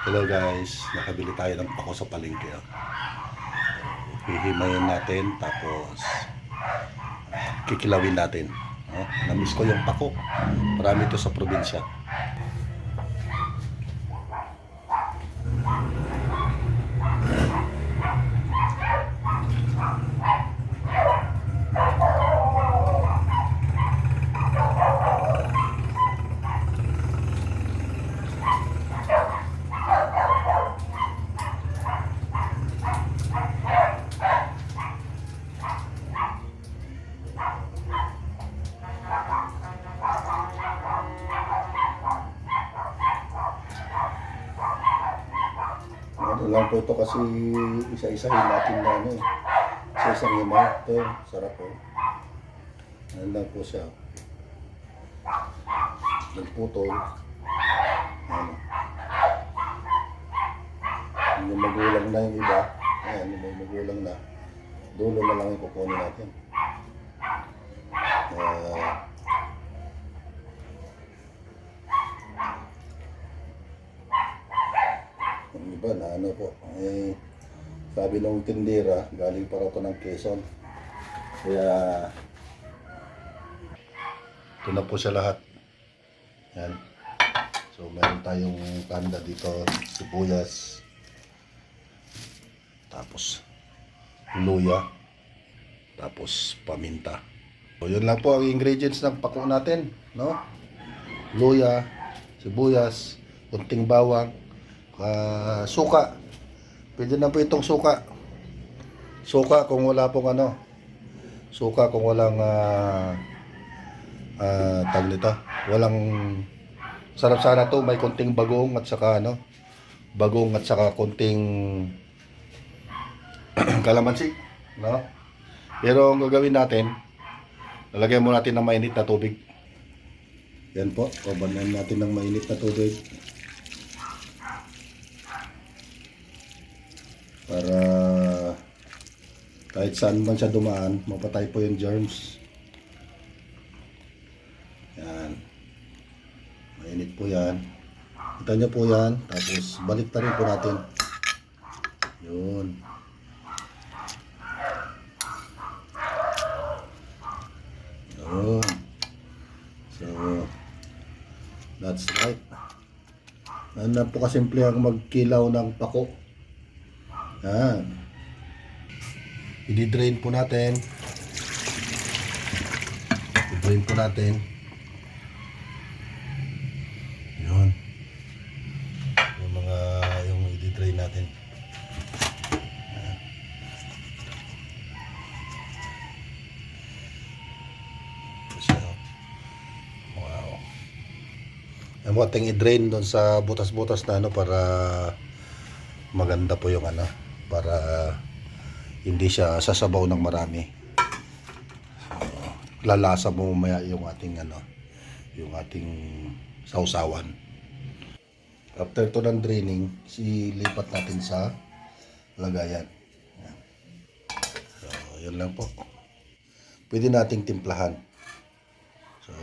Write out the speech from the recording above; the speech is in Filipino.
Hello guys, nakabili tayo ng pako sa palengke. Hihimayin natin tapos kikilawin natin. Namiss ko yung pako. Marami ito sa probinsya. Ano lang po ito kasi isa-isahin natin na ano eh. Isa-isang himaw. Ito, sarap po. Ano lang po siya. Nagputol. Ano. Yung magulang na yung iba. Ayan, yung magulang na. Dulo na lang yung kukunin natin. Yung iba na ano po. Sabi nung tindera, galing pa raw ito ng Quezon. Kaya ito na po siya lahat. Yan. So meron tayong tanda dito, sibuyas, tapos luya, tapos paminta. So yun lang po ang ingredients ng pako natin, no? Luya, sibuyas, kunting bawang, suka. Pwede na po itong suka. Suka kung wala pong ano. Suka kung walang tawag nito. Walang sarap sana to, may konting bagong at saka ano, bagong at saka konting kalamansi, no? Pero ang gagawin natin, lalagyan mo natin ng mainit na tubig. Yan po, pabanan natin ng mainit na tubig. Para kahit saan man siya dumaan, mapatay po yung germs. Yan. Mainit po yan. Kita nyo po yan. Tapos balik na rin po natin. Yun. Yun. So, that's right. Ano po kasimple ang magkilaw ng pako. Yan. I-drain po natin. I-drain po natin. Yun. Yung mga yung i-drain natin. Yan. So, wow. Ang ating i-drain doon sa butas-butas na ano para maganda po yung ano, para hindi siya sasabaw ng marami. So, lalasa mo mamaya yung ating ano, yung ating sausawan. After to ng draining, silipat natin sa lagayan. Yan. So, yun lang po. Pwede nating timplahan. So,